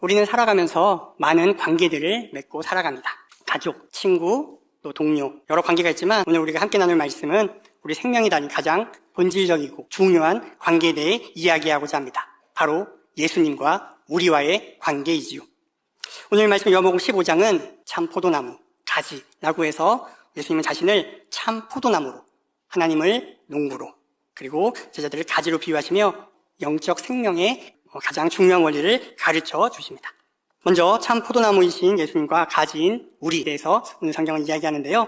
우리는 살아가면서 많은 관계들을 맺고 살아갑니다. 가족, 친구, 또 동료, 여러 관계가 있지만 오늘 우리가 함께 나눌 말씀은 우리 생명이 달린 가장 본질적이고 중요한 관계에 대해 이야기하고자 합니다. 바로 예수님과 우리와의 관계이지요. 오늘 말씀 요한복음 15장은 참 포도나무, 가지라고 해서 예수님은 자신을 참 포도나무로, 하나님을 농부로, 그리고 제자들을 가지로 비유하시며 영적 생명의 가장 중요한 원리를 가르쳐 주십니다. 먼저 참 포도나무이신 예수님과 가지인 우리에 대해서 오늘 성경은 이야기하는데요.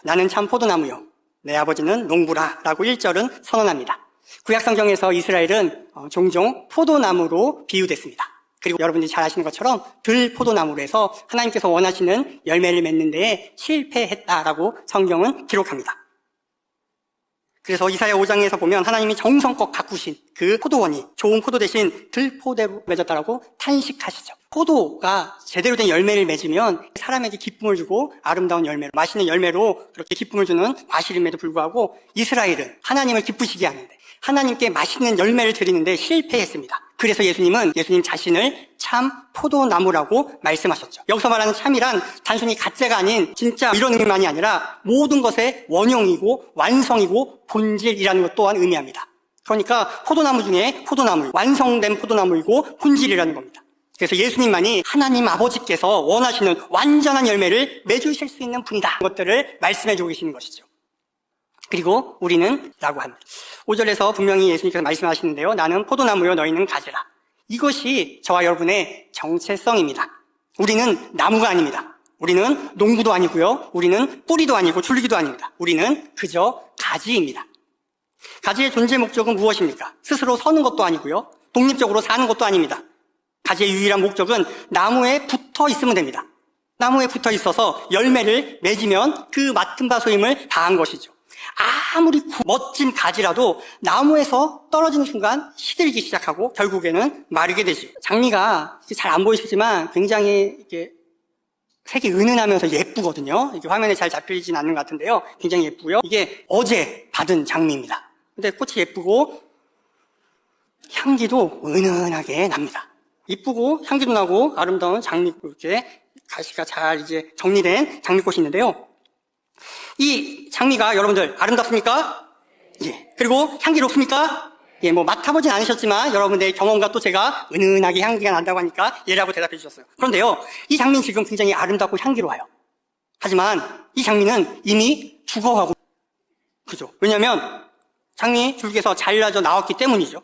나는 참 포도나무요, 내 아버지는 농부라 라고 1절은 선언합니다. 구약성경에서 이스라엘은 종종 포도나무로 비유됐습니다. 그리고 여러분들이 잘 아시는 것처럼 들포도나무로 해서 하나님께서 원하시는 열매를 맺는 데에 실패했다라고 성경은 기록합니다. 그래서 이사야 5장에서 보면 하나님이 정성껏 가꾸신 그 포도원이 좋은 포도 대신 들포대로 맺었다라고 탄식하시죠. 포도가 제대로 된 열매를 맺으면 사람에게 기쁨을 주고 아름다운 열매로, 맛있는 열매로 그렇게 기쁨을 주는 과실임에도 불구하고 이스라엘은 하나님을 기쁘시게 하는데 하나님께 맛있는 열매를 드리는데 실패했습니다. 그래서 예수님은 예수님 자신을 참 포도나무라고 말씀하셨죠. 여기서 말하는 참이란 단순히 가짜가 아닌 진짜 이런 의미만이 아니라 모든 것의 원형이고 완성이고 본질이라는 것 또한 의미합니다. 그러니까 포도나무 중에 포도나무, 완성된 포도나무이고 본질이라는 겁니다. 그래서 예수님만이 하나님 아버지께서 원하시는 완전한 열매를 맺으실 수 있는 분이다. 것들을 말씀해주고 계시는 것이죠. 그리고 우리는 라고 합니다. 5절에서 분명히 예수님께서 말씀하시는데요. 나는 포도나무요, 너희는 가지라. 이것이 저와 여러분의 정체성입니다. 우리는 나무가 아닙니다. 우리는 농부도 아니고요. 우리는 뿌리도 아니고 줄기도 아닙니다. 우리는 그저 가지입니다. 가지의 존재 목적은 무엇입니까? 스스로 서는 것도 아니고요. 독립적으로 사는 것도 아닙니다. 가지의 유일한 목적은 나무에 붙어 있으면 됩니다. 나무에 붙어 있어서 열매를 맺으면 그 맡은 바 소임을 다한 것이죠. 아무리 멋진 가지라도 나무에서 떨어지는 순간 시들기 시작하고 결국에는 마르게 되죠. 장미가 잘 안 보이시지만 굉장히 이렇게 색이 은은하면서 예쁘거든요. 이게 화면에 잘 잡히진 않는 것 같은데요. 굉장히 예쁘고요. 이게 어제 받은 장미입니다. 근데 꽃이 예쁘고 향기도 은은하게 납니다. 이쁘고 향기도 나고 아름다운 장미꽃, 이렇게 가시가 잘 이제 정리된 장미꽃이 있는데요. 이 장미가 여러분들 아름답습니까? 예. 그리고 향기롭습니까? 예, 맡아보진 않으셨지만 여러분들의 경험과 또 제가 은은하게 향기가 난다고 하니까 예라고 대답해 주셨어요. 그런데요, 이 장미는 지금 굉장히 아름답고 향기로워요. 하지만 이 장미는 이미 죽어가고, 그죠? 왜냐면 장미 줄기에서 잘라져 나왔기 때문이죠.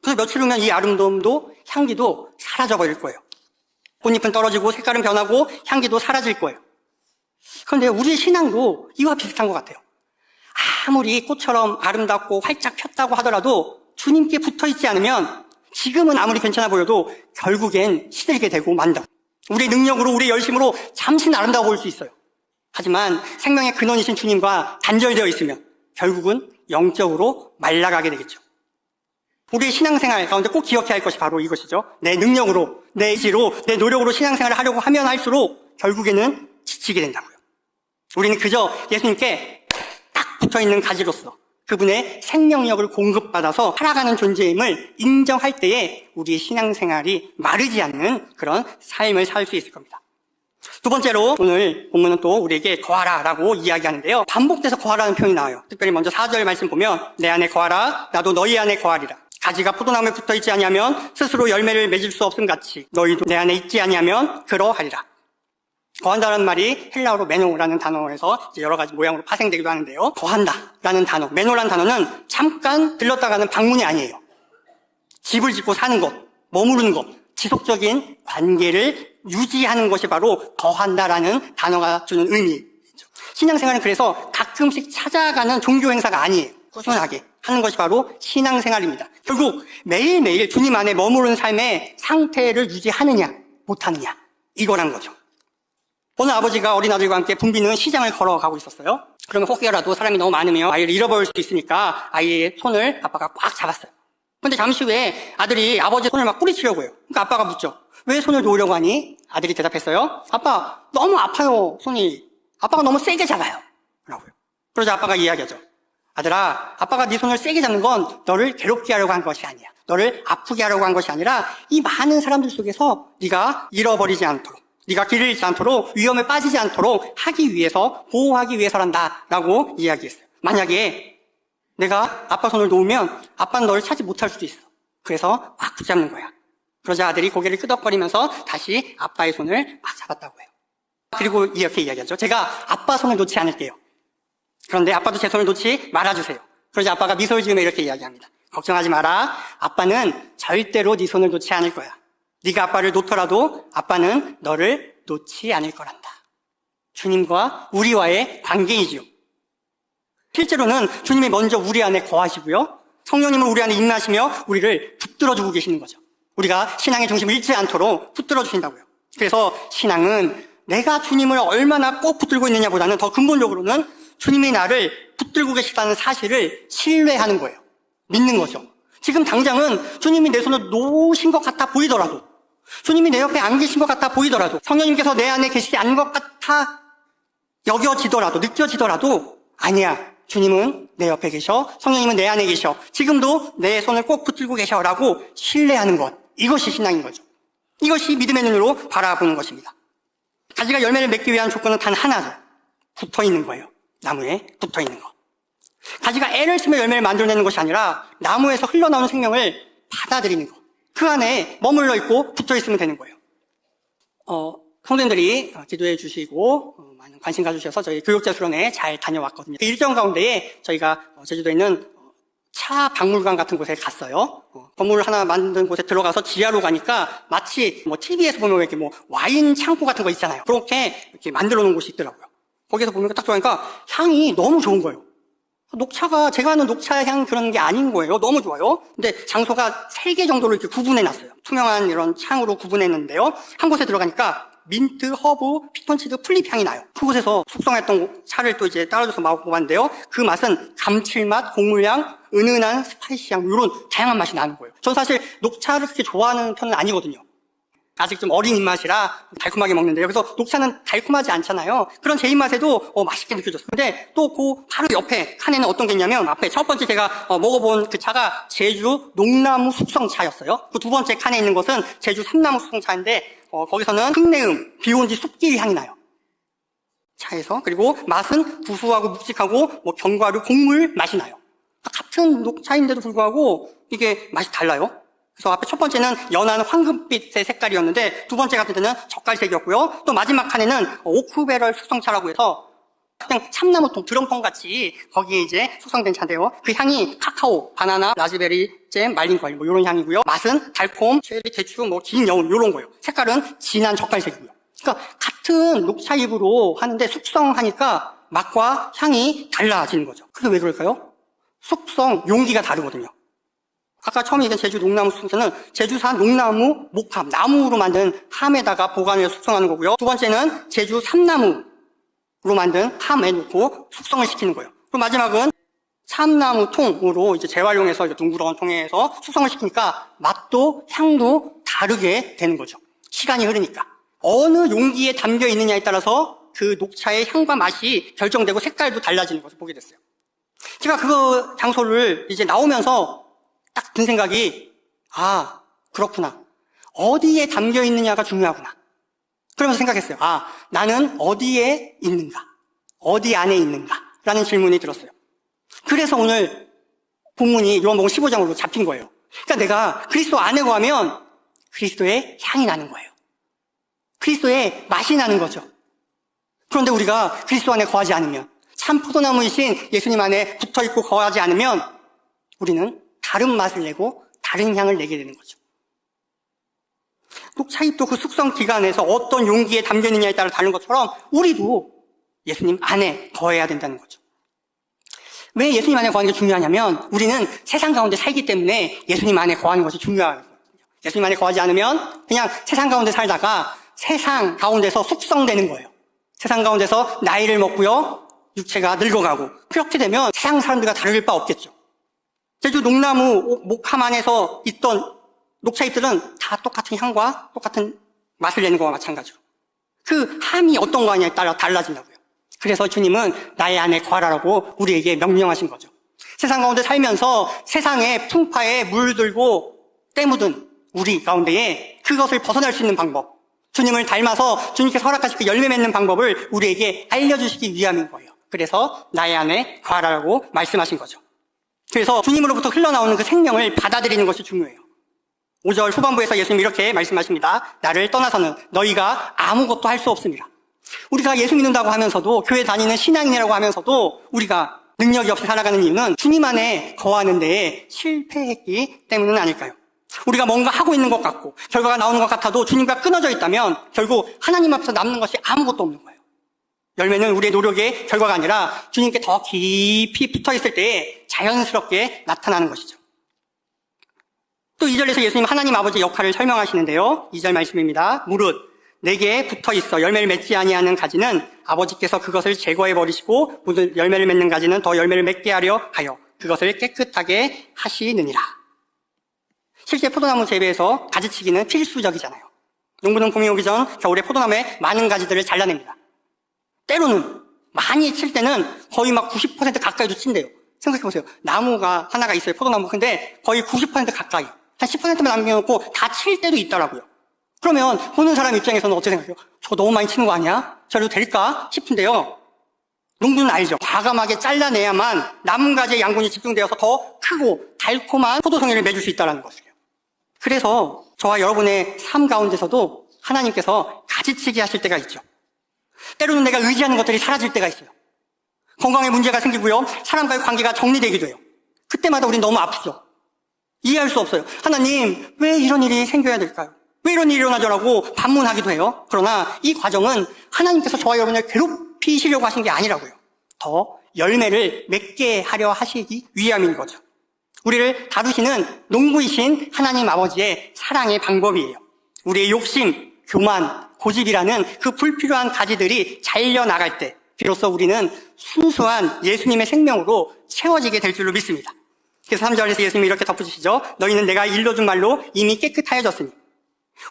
그래서 며칠 후면 이 아름다움도 향기도 사라져 버릴 거예요. 꽃잎은 떨어지고 색깔은 변하고 향기도 사라질 거예요. 그런데 우리의 신앙도 이와 비슷한 것 같아요. 아무리 꽃처럼 아름답고 활짝 폈다고 하더라도 주님께 붙어있지 않으면 지금은 아무리 괜찮아 보여도 결국엔 시들게 되고 만다. 우리의 능력으로, 우리의 열심으로 잠시는 아름다워 보일 수 있어요. 하지만 생명의 근원이신 주님과 단절되어 있으면 결국은 영적으로 말라가게 되겠죠. 우리의 신앙생활 가운데 꼭 기억해야 할 것이 바로 이것이죠. 내 능력으로, 내 의지로, 내 노력으로 신앙생활을 하려고 하면 할수록 결국에는 지치게 된다고요. 우리는 그저 예수님께 딱 붙어있는 가지로서 그분의 생명력을 공급받아서 살아가는 존재임을 인정할 때에 우리의 신앙생활이 마르지 않는 그런 삶을 살 수 있을 겁니다. 두 번째로 오늘 본문은 또 우리에게 거하라 라고 이야기하는데요. 반복돼서 거하라는 표현이 나와요. 특별히 먼저 4절 말씀 보면 내 안에 거하라, 나도 너희 안에 거하리라. 가지가 포도나무에 붙어있지 아니하면 스스로 열매를 맺을 수 없음 같이 너희도 내 안에 있지 아니하면 그러하리라. 거한다라는 말이 헬라어로 메노라는 단어에서 이제 여러 가지 모양으로 파생되기도 하는데요. 거한다라는 단어, 메노라는 단어는 잠깐 들렀다 가는 방문이 아니에요. 집을 짓고 사는 것, 머무르는 것, 지속적인 관계를 유지하는 것이 바로 거한다라는 단어가 주는 의미죠. 신앙생활은 그래서 가끔씩 찾아가는 종교 행사가 아니에요. 꾸준하게 하는 것이 바로 신앙생활입니다. 결국 매일매일 주님 안에 머무르는 삶의 상태를 유지하느냐 못하느냐 이거란 거죠. 오늘 아버지가 어린 아들과 함께 붐비는 시장을 걸어가고 있었어요. 그러면 혹여라도 사람이 너무 많으면 아이를 잃어버릴 수 있으니까 아이의 손을 아빠가 꽉 잡았어요. 그런데 잠시 후에 아들이 아버지 손을 막 뿌리치려고 해요. 그러니까 아빠가 묻죠. 왜 손을 놓으려고 하니? 아들이 대답했어요. 아빠, 너무 아파요, 손이. 아빠가 너무 세게 잡아요. 라고요. 그러자 아빠가 이야기하죠. 아들아, 아빠가 네 손을 세게 잡는 건 너를 괴롭게 하려고 한 것이 아니야. 너를 아프게 하려고 한 것이 아니라 이 많은 사람들 속에서 네가 잃어버리지 않도록, 네가 길을 잃지 않도록, 위험에 빠지지 않도록 하기 위해서, 보호하기 위해서란다 라고 이야기했어요. 만약에 내가 아빠 손을 놓으면 아빠는 너를 찾지 못할 수도 있어. 그래서 꽉 붙잡는 거야. 그러자 아들이 고개를 끄덕거리면서 다시 아빠의 손을 막 잡았다고 해요. 그리고 이렇게 이야기하죠. 제가 아빠 손을 놓지 않을게요. 그런데 아빠도 제 손을 놓지 말아주세요. 그러자 아빠가 미소를 지으며 이렇게 이야기합니다. 걱정하지 마라. 아빠는 절대로 네 손을 놓지 않을 거야. 네가 아빠를 놓더라도 아빠는 너를 놓지 않을 거란다. 주님과 우리와의 관계이지요. 실제로는 주님이 먼저 우리 안에 거하시고요. 성령님은 우리 안에 임하시며 우리를 붙들어주고 계시는 거죠. 우리가 신앙의 중심을 잃지 않도록 붙들어 주신다고요. 그래서 신앙은 내가 주님을 얼마나 꼭 붙들고 있느냐보다는 더 근본적으로는 주님이 나를 붙들고 계시다는 사실을 신뢰하는 거예요. 믿는 거죠. 지금 당장은 주님이 내 손을 놓으신 것 같아 보이더라도, 주님이 내 옆에 안 계신 것 같아 보이더라도, 성령님께서 내 안에 계시지 않은 것 같아 여겨지더라도, 느껴지더라도 아니야. 주님은 내 옆에 계셔. 성령님은 내 안에 계셔. 지금도 내 손을 꼭 붙들고 계셔라고 신뢰하는 것. 이것이 신앙인 거죠. 이것이 믿음의 눈으로 바라보는 것입니다. 가지가 열매를 맺기 위한 조건은 단 하나죠. 붙어있는 거예요. 나무에 붙어있는 거. 가지가 애를 쓰며 열매를 만들어내는 것이 아니라 나무에서 흘러나오는 생명을 받아들이는 거. 그 안에 머물러 있고 붙어있으면 되는 거예요. 성도님들이 기도해 주시고 많은 관심 가주셔서 저희 교육자수련회 잘 다녀왔거든요. 그 일정 가운데에 저희가 제주도에 있는 차 박물관 같은 곳에 갔어요. 건물을 하나 만든 곳에 들어가서 지하로 가니까 마치 TV에서 보면 이렇게 와인 창고 같은 거 있잖아요. 그렇게 이렇게 만들어 놓은 곳이 있더라고요. 거기서 보니까 딱 들어가니까 향이 너무 좋은 거예요. 녹차가 제가 아는 녹차 향 그런 게 아닌 거예요. 너무 좋아요. 근데 장소가 3개 정도로 이렇게 구분해 놨어요. 투명한 이런 창으로 구분했는데요. 한 곳에 들어가니까 민트, 허브, 피톤치드, 풀잎 향이 나요. 그곳에서 숙성했던 차를 또 이제 따라줘서 먹어봤는데요. 그 맛은 감칠맛, 곡물향, 은은한 스파이시향, 이런 다양한 맛이 나는 거예요. 전 사실 녹차를 그렇게 좋아하는 편은 아니거든요. 아직 좀 어린 입맛이라 달콤하게 먹는데요. 그래서 녹차는 달콤하지 않잖아요. 그런 제 입맛에도 맛있게 느껴졌어요. 근데 또 그 바로 옆에 칸에는 어떤 게 있냐면, 앞에 첫 번째 제가 먹어본 그 차가 제주 녹나무 숙성차였어요. 그 두 번째 칸에 있는 것은 제주 삼나무 숙성차인데 거기서는 흙내음, 비온지 숲길 향이 나요. 차에서. 그리고 맛은 구수하고 묵직하고 견과류, 곡물 맛이 나요. 같은 녹차인데도 불구하고 이게 맛이 달라요. 그래서 앞에 첫 번째는 연한 황금빛의 색깔이었는데 두 번째 같은 데는 젓갈색이었고요. 또 마지막 칸에는 오크베럴 숙성차라고 해서 그냥 참나무통 드럼통 같이 거기에 이제 숙성된 차인데요. 그 향이 카카오, 바나나, 라즈베리 잼, 말린 과일 이런 향이고요. 맛은 달콤, 체리, 대추, 긴 여운 이런 거예요. 색깔은 진한 젓갈색이고요. 그러니까 같은 녹차잎으로 하는데 숙성하니까 맛과 향이 달라지는 거죠. 그게 왜 그럴까요? 숙성 용기가 다르거든요. 아까 처음에 얘기한 제주 녹나무 숙성차는 제주산 녹나무 목함, 나무로 만든 함에다가 보관을 숙성하는 거고요. 두 번째는 제주 삼나무로 만든 함에 놓고 숙성을 시키는 거예요. 그리고 마지막은 참나무 통으로 이제 재활용해서 둥그런 통에서 숙성을 시키니까 맛도 향도 다르게 되는 거죠. 시간이 흐르니까. 어느 용기에 담겨 있느냐에 따라서 그 녹차의 향과 맛이 결정되고 색깔도 달라지는 것을 보게 됐어요. 제가 그 장소를 이제 나오면서 딱 든 생각이, 그렇구나. 어디에 담겨 있느냐가 중요하구나. 그러면서 생각했어요. 나는 어디에 있는가? 어디 안에 있는가? 라는 질문이 들었어요. 그래서 오늘 본문이 요한복음 15장으로 잡힌 거예요. 그러니까 내가 그리스도 안에 거하면 그리스도의 향이 나는 거예요. 그리스도의 맛이 나는 거죠. 그런데 우리가 그리스도 안에 거하지 않으면, 참 포도나무이신 예수님 안에 붙어있고 거하지 않으면 우리는 다른 맛을 내고 다른 향을 내게 되는 거죠. 녹차잎도 그 숙성 기간에서 어떤 용기에 담겨 있느냐에 따라 다른 것처럼 우리도 예수님 안에 거해야 된다는 거죠. 왜 예수님 안에 거하는 게 중요하냐면, 우리는 세상 가운데 살기 때문에 예수님 안에 거하는 것이 중요하거든요. 예수님 안에 거하지 않으면 그냥 세상 가운데 살다가 세상 가운데서 숙성되는 거예요. 세상 가운데서 나이를 먹고요, 육체가 늙어가고, 그렇게 되면 세상 사람들과 다를 바 없겠죠. 제주 녹나무 목함 안에서 있던 녹차잎들은 다 똑같은 향과 똑같은 맛을 내는 것과 마찬가지로 그 함이 어떤 거냐에 따라 달라진다고요. 그래서 주님은 나의 안에 거하라고 우리에게 명령하신 거죠. 세상 가운데 살면서 세상의 풍파에 물들고 때 묻은 우리 가운데에 그것을 벗어날 수 있는 방법, 주님을 닮아서 주님께서 허락하실 그 열매 맺는 방법을 우리에게 알려주시기 위함인 거예요. 그래서 나의 안에 거하라고 말씀하신 거죠. 그래서 주님으로부터 흘러나오는 그 생명을 받아들이는 것이 중요해요. 5절 후반부에서 예수님이 이렇게 말씀하십니다. 나를 떠나서는 너희가 아무것도 할 수 없습니다. 우리가 예수 믿는다고 하면서도, 교회 다니는 신앙인이라고 하면서도 우리가 능력이 없이 살아가는 이유는 주님 안에 거하는 데에 실패했기 때문은 아닐까요? 우리가 뭔가 하고 있는 것 같고 결과가 나오는 것 같아도 주님과 끊어져 있다면 결국 하나님 앞에서 남는 것이 아무것도 없는 거예요. 열매는 우리의 노력의 결과가 아니라 주님께 더 깊이 붙어있을 때에 자연스럽게 나타나는 것이죠. 또 2절에서 예수님 하나님 아버지의 역할을 설명하시는데요. 2절 말씀입니다. 무릇 내게 붙어있어 열매를 맺지 아니하는 가지는 아버지께서 그것을 제거해버리시고 무릇 열매를 맺는 가지는 더 열매를 맺게 하려 하여 그것을 깨끗하게 하시느니라. 실제 포도나무 재배에서 가지치기는 필수적이잖아요. 농부는 봄이 오기 전 겨울에 포도나무에 많은 가지들을 잘라냅니다. 때로는 많이 칠 때는 거의 막 90% 가까이도 친대요. 생각해보세요. 나무가 하나가 있어요. 포도나무. 근데 거의 90% 가까이. 한 10%만 남겨놓고 다 칠 때도 있더라고요. 그러면 보는 사람 입장에서는 어떻게 생각해요? 저거 너무 많이 치는 거 아니야? 저래도 될까? 싶은데요. 농부는 알죠. 과감하게 잘라내야만 남은 가지의 양분이 집중되어서 더 크고 달콤한 포도송이를 맺을 수 있다는 것이에요. 그래서 저와 여러분의 삶 가운데서도 하나님께서 가지치기 하실 때가 있죠. 때로는 내가 의지하는 것들이 사라질 때가 있어요. 건강에 문제가 생기고요. 사람과의 관계가 정리되기도 해요. 그때마다 우린 너무 아프죠. 이해할 수 없어요. 하나님, 왜 이런 일이 생겨야 될까요? 왜 이런 일이 일어나죠라고 반문하기도 해요. 그러나 이 과정은 하나님께서 저와 여러분을 괴롭히시려고 하신 게 아니라고요. 더 열매를 맺게 하려 하시기 위함인 거죠. 우리를 다루시는 농부이신 하나님 아버지의 사랑의 방법이에요. 우리의 욕심, 교만, 고집이라는 그 불필요한 가지들이 잘려나갈 때 비로소 우리는 순수한 예수님의 생명으로 채워지게 될 줄로 믿습니다. 그래서 3절에서 예수님이 이렇게 덧붙이시죠. 너희는 내가 일러준 말로 이미 깨끗하여졌으니.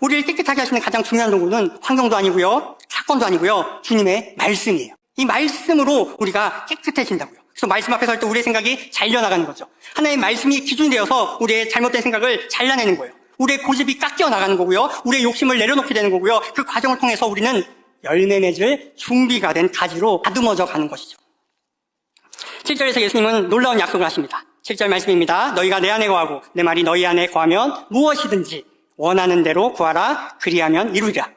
우리를 깨끗하게 하시는 가장 중요한 도구는 환경도 아니고요, 사건도 아니고요, 주님의 말씀이에요. 이 말씀으로 우리가 깨끗해진다고요. 그래서 말씀 앞에 설 때 우리의 생각이 잘려나가는 거죠. 하나님의 말씀이 기준이 되어서 우리의 잘못된 생각을 잘라내는 거예요. 우리의 고집이 깎여 나가는 거고요. 우리의 욕심을 내려놓게 되는 거고요. 그 과정을 통해서 우리는 열매 맺을 준비가 된 가지로 다듬어져 가는 것이죠. 7절에서 예수님은 놀라운 약속을 하십니다. 7절 말씀입니다. 너희가 내 안에 거하고 내 말이 너희 안에 거하면 무엇이든지 원하는 대로 구하라. 그리하면 이루리라.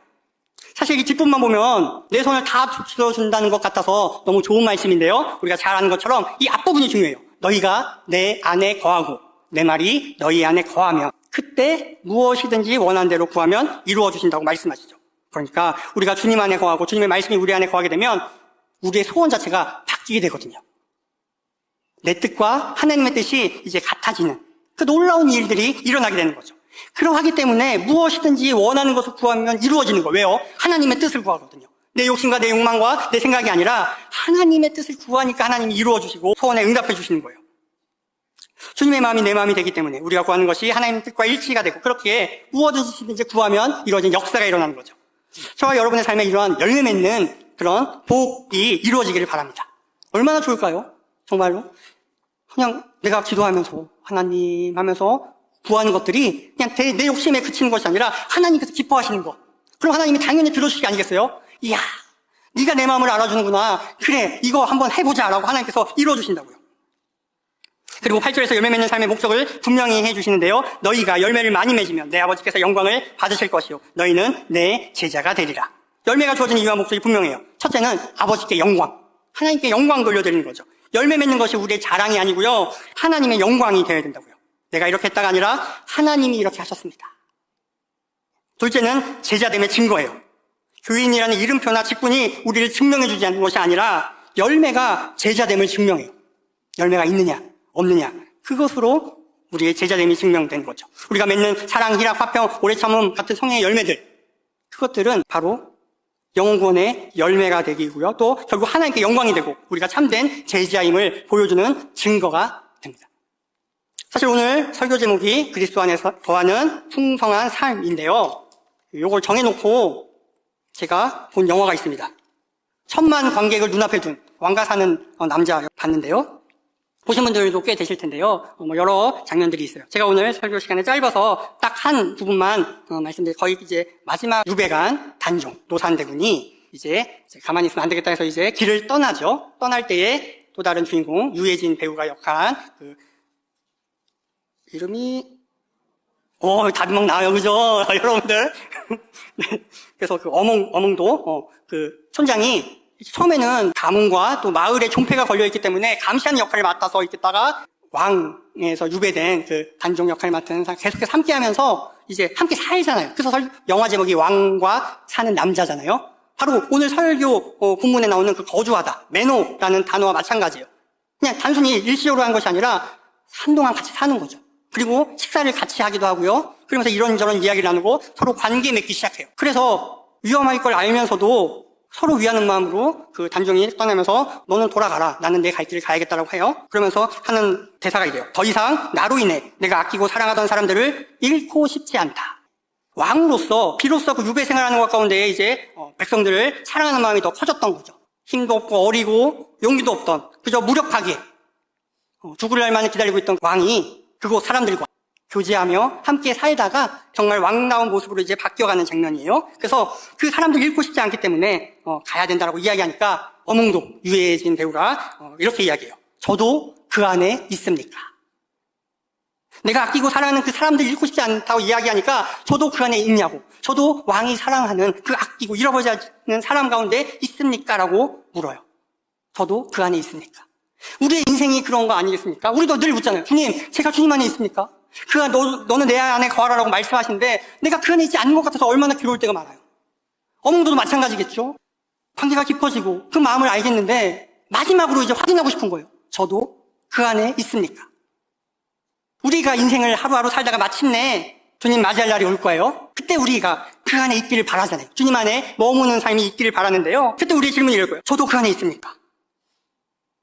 사실 이 뒷부분만 보면 내 손을 다 붙여준다는 것 같아서 너무 좋은 말씀인데요. 우리가 잘 아는 것처럼 이 앞부분이 중요해요. 너희가 내 안에 거하고 내 말이 너희 안에 거하면 그때 무엇이든지 원하는 대로 구하면 이루어 주신다고 말씀하시죠. 그러니까 우리가 주님 안에 거하고 주님의 말씀이 우리 안에 거하게 되면 우리의 소원 자체가 바뀌게 되거든요. 내 뜻과 하나님의 뜻이 이제 같아지는 그 놀라운 일들이 일어나게 되는 거죠. 그러하기 때문에 무엇이든지 원하는 것을 구하면 이루어지는 거예요. 왜요? 하나님의 뜻을 구하거든요. 내 욕심과 내 욕망과 내 생각이 아니라 하나님의 뜻을 구하니까 하나님이 이루어 주시고 소원에 응답해 주시는 거예요. 주님의 마음이 내 마음이 되기 때문에 우리가 구하는 것이 하나님의 뜻과 일치가 되고 그렇게 무엇이든지 구하면 이루어진 역사가 일어나는 거죠. 저와 여러분의 삶에 이러한 열매 맺는 그런 복이 이루어지기를 바랍니다. 얼마나 좋을까요? 정말로 그냥 내가 기도하면서 하나님 하면서 구하는 것들이 그냥 내 욕심에 그치는 것이 아니라 하나님께서 기뻐하시는 것. 그럼 하나님이 당연히 들어주시지 아니겠어요? 이야, 네가 내 마음을 알아주는구나. 그래, 이거 한번 해보자라고 하나님께서 이루어주신다고요. 그리고 8절에서 열매 맺는 삶의 목적을 분명히 해주시는데요. 너희가 열매를 많이 맺으면 내 아버지께서 영광을 받으실 것이요 너희는 내 제자가 되리라. 열매가 주어진 이유와 목적이 분명해요. 첫째는 아버지께 영광, 하나님께 영광 돌려드리는 거죠. 열매 맺는 것이 우리의 자랑이 아니고요, 하나님의 영광이 되어야 된다고요. 내가 이렇게 했다가 아니라 하나님이 이렇게 하셨습니다. 둘째는 제자됨의 증거예요. 교인이라는 이름표나 직분이 우리를 증명해 주지 않는 것이 아니라 열매가 제자됨을 증명해요. 열매가 있느냐 없느냐 그것으로 우리의 제자됨이 증명된 거죠. 우리가 맺는 사랑, 희락, 화평, 오래 참음 같은 성령의 열매들, 그것들은 바로 영원의 열매가 되기고요. 또 결국 하나님께 영광이 되고 우리가 참된 제자임을 보여주는 증거가 됩니다. 사실 오늘 설교 제목이 그리스도 안에서 거하는 풍성한 삶인데요. 이걸 정해놓고 제가 본 영화가 있습니다. 1000만 관객을 눈앞에 둔 왕가 사는 남자 봤는데요. 보신 분들도 꽤 되실 텐데요. 여러 장면들이 있어요. 제가 오늘 설교 시간에 짧아서 딱 한 부분만 말씀드릴 거의 이제 마지막 유배간 단종 노산대군이 이제 가만히 있으면 안 되겠다 해서 이제 길을 떠나죠. 떠날 때에 또 다른 주인공 유해진 배우가 역할한 그 이름이 답이 막 나와요, 그죠? 여러분들. 네. 그래서 그 어몽도 그 촌장이 처음에는 가문과 또 마을에 종패가 걸려있기 때문에 감시하는 역할을 맡아서 있다가 왕에서 유배된 그 단종 역할을 맡은 사람 계속해서 함께 하면서 이제 함께 살잖아요. 그래서 영화 제목이 왕과 사는 남자잖아요. 바로 오늘 설교 본문에 나오는 그 거주하다, 매노라는 단어와 마찬가지예요. 그냥 단순히 일시적으로 한 것이 아니라 한동안 같이 사는 거죠. 그리고 식사를 같이 하기도 하고요. 그러면서 이런저런 이야기를 나누고 서로 관계 맺기 시작해요. 그래서 위험할 걸 알면서도 서로 위하는 마음으로 그 단종이 떠나면서 너는 돌아가라. 나는 내 갈 길을 가야겠다라고 해요. 그러면서 하는 대사가 이래요. 더 이상 나로 인해 내가 아끼고 사랑하던 사람들을 잃고 싶지 않다. 왕으로서 비로소 그 유배 생활하는 것 가운데 이제 백성들을 사랑하는 마음이 더 커졌던 거죠. 힘도 없고 어리고 용기도 없던 그저 무력하게 죽을 날만을 기다리고 있던 왕이 그곳 사람들과 교제하며 함께 살다가 정말 왕다운 모습으로 이제 바뀌어가는 장면이에요. 그래서 그 사람들 잃고 싶지 않기 때문에 가야 된다라고 이야기하니까 어몽도 유해진 배우가 이렇게 이야기해요. 저도 그 안에 있습니까? 내가 아끼고 사랑하는 그 사람들 잃고 싶지 않다고 이야기하니까 저도 그 안에 있냐고. 저도 왕이 사랑하는 그 아끼고 잃어버리지 않는 사람 가운데 있습니까? 라고 물어요. 저도 그 안에 있습니까? 우리의 인생이 그런 거 아니겠습니까? 우리도 늘 묻잖아요. 주님, 제가 주님 안에 있습니까? 너는 내 안에 거하라고 말씀하시는데 내가 그 안에 있지 않는 것 같아서 얼마나 괴로울 때가 많아요. 어몽도도 마찬가지겠죠? 관계가 깊어지고 그 마음을 알겠는데 마지막으로 이제 확인하고 싶은 거예요. 저도 그 안에 있습니까? 우리가 인생을 하루하루 살다가 마침내 주님 맞이할 날이 올 거예요. 그때 우리가 그 안에 있기를 바라잖아요. 주님 안에 머무는 삶이 있기를 바라는데요. 그때 우리의 질문이 이럴 거예요. 저도 그 안에 있습니까?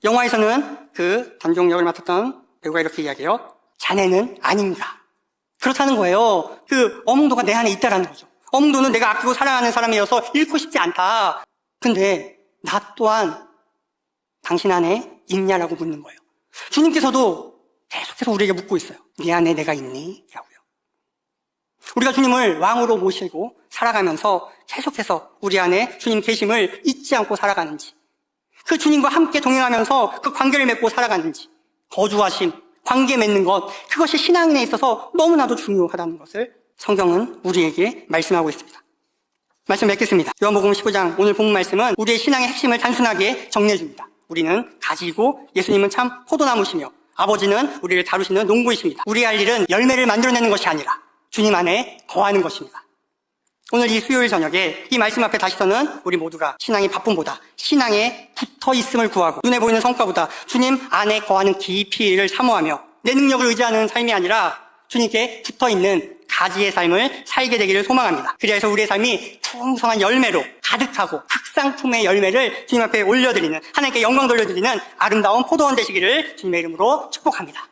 영화에서는 그 단종 역을 맡았던 배우가 이렇게 이야기해요. 자네는 아닌가? 그렇다는 거예요. 그 어몽도가 내 안에 있다라는 거죠. 어몽도는 내가 아끼고 사랑하는 사람이어서 잃고 싶지 않다. 근데 나 또한 당신 안에 있냐라고 묻는 거예요. 주님께서도 계속해서 우리에게 묻고 있어요. 네 안에 내가 있니? 라고요. 우리가 주님을 왕으로 모시고 살아가면서 계속해서 우리 안에 주님 계심을 잊지 않고 살아가는지, 그 주님과 함께 동행하면서 그 관계를 맺고 살아가는지, 거주하심, 관계 맺는 것, 그것이 신앙에 있어서 너무나도 중요하다는 것을 성경은 우리에게 말씀하고 있습니다. 말씀 맺겠습니다. 요한복음 15장 오늘 본문 말씀은 우리의 신앙의 핵심을 단순하게 정리해 줍니다. 우리는 가지고 예수님은 참 포도나무시며 아버지는 우리를 다루시는 농부이십니다. 우리의 할 일은 열매를 만들어내는 것이 아니라 주님 안에 거하는 것입니다. 오늘 이 수요일 저녁에 이 말씀 앞에 다시서는 우리 모두가 신앙의 바쁨보다 신앙에 붙어있음을 구하고 눈에 보이는 성과보다 주님 안에 거하는 깊이를 사모하며 내 능력을 의지하는 삶이 아니라 주님께 붙어있는 가지의 삶을 살게 되기를 소망합니다. 그래서 우리의 삶이 풍성한 열매로 가득하고 극상품의 열매를 주님 앞에 올려드리는, 하나님께 영광 돌려드리는 아름다운 포도원 되시기를 주님의 이름으로 축복합니다.